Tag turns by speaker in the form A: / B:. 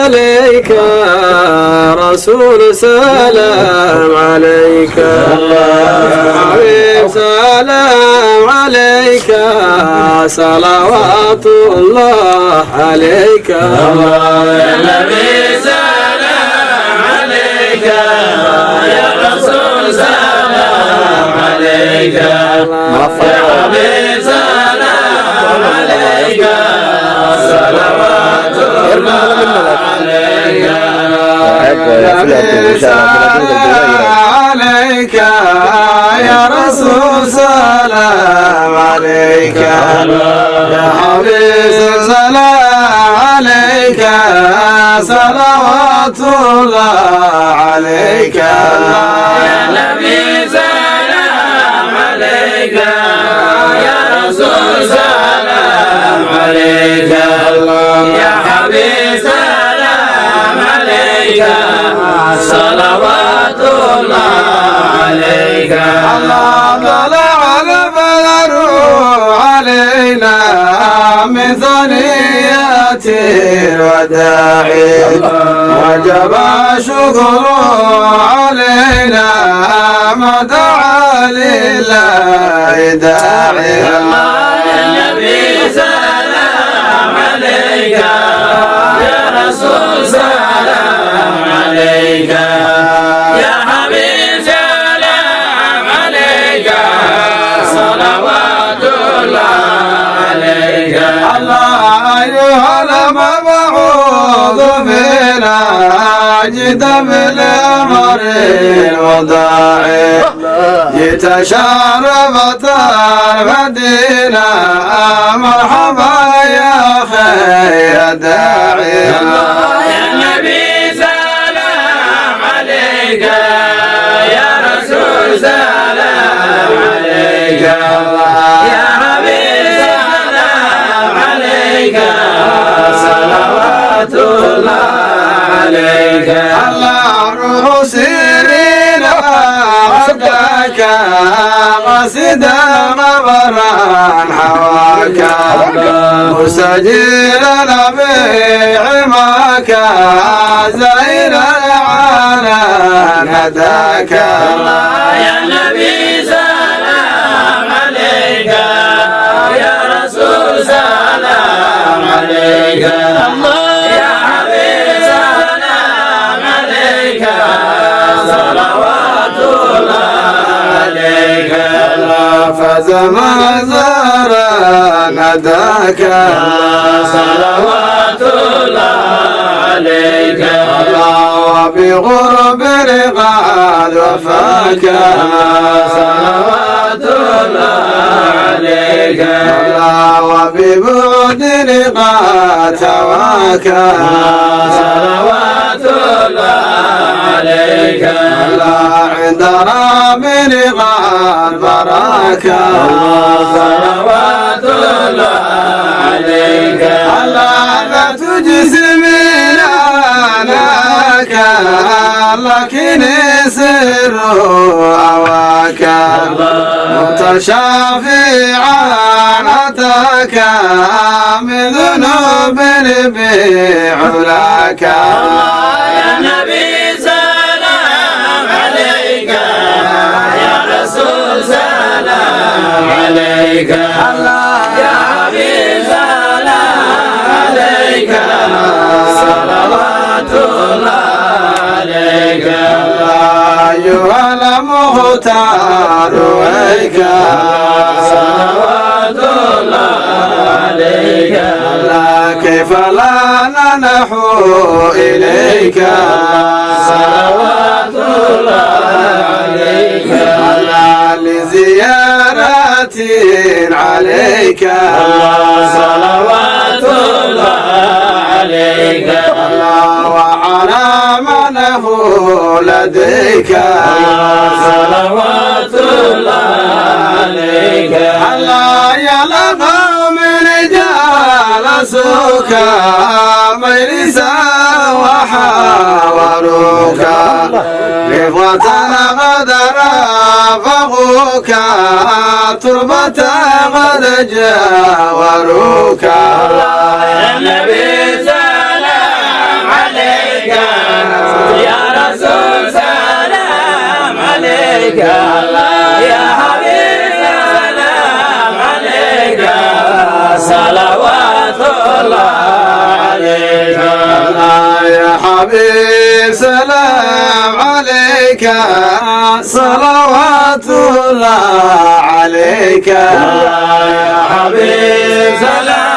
A: عليك يا رسول سلام عليك حبيب سلام عليك صلوات الله عليك
B: يا نبي سلام عليك يا رسول سلام عليك يا حبيب سلام عليك صلوات الله عليك
A: عليك يا رسول سلام عليك يا حبيب سلام عليك صلوات الله عليك
B: يا نبي سلام عليك يا رسول سلام عليك يا حبيب سلام عليك صلوات الله عليك
A: الله طلع البدر علينا من ثنيات الوداع وجب شكر علينا ما دعا لله داعي
B: يا نبي سلام عليك يا رسول سلام عليك يا حبيب سلام عليك صلوات الله عليك
A: الله أيها المبعوث فينا جئت بالأمر الوضاعي جئت شرفت المدينة مرحبا يا خير داعي
B: يا نبي سلام عليك يا رسول سلام عليك يا حبيب سلام عليك صلوات الله عليك
A: الله روح سيرين عبدك قصدا مبرا حواك مسجلا بعماك زين العالم نداك
B: يا نبي سلام عليك يا رسول سلام عليك يا حبيب سلام عليك صلوات الله عليك
A: فزما زار نداك
B: صلوات الله عليك
A: وبغرب رقاد وفاك
B: صلوات الله عليك
A: وببعد رقاد هواك
B: صلوات الله عليك
A: عند رام رقاد براك
B: صلوات الله عليك
A: لا تجسمنا لك لكن سر أواك متشافعا أتاك من ذنوب بعلاك
B: يا نبي سلام عليك يا رسول سلام عليك يا حبيب سلام عليك صلوات الله عليك
A: أيها المختار ويك
B: صلوات الله عليك
A: كيف لا ننحو إليك
B: صلوات الله عليك
A: لزيارة عليك
B: صلوات الله عليك
A: وعلى منه لديك
B: صلوات الله عليك
A: الله يلقى من جالسوك مجلسا وحاوروك رفوة قد رافقوك تربة قد جاوروك
B: يا نبي سلام عليك
A: حبيب سلام عليك صلوات الله عليك
B: يا حبيب سلام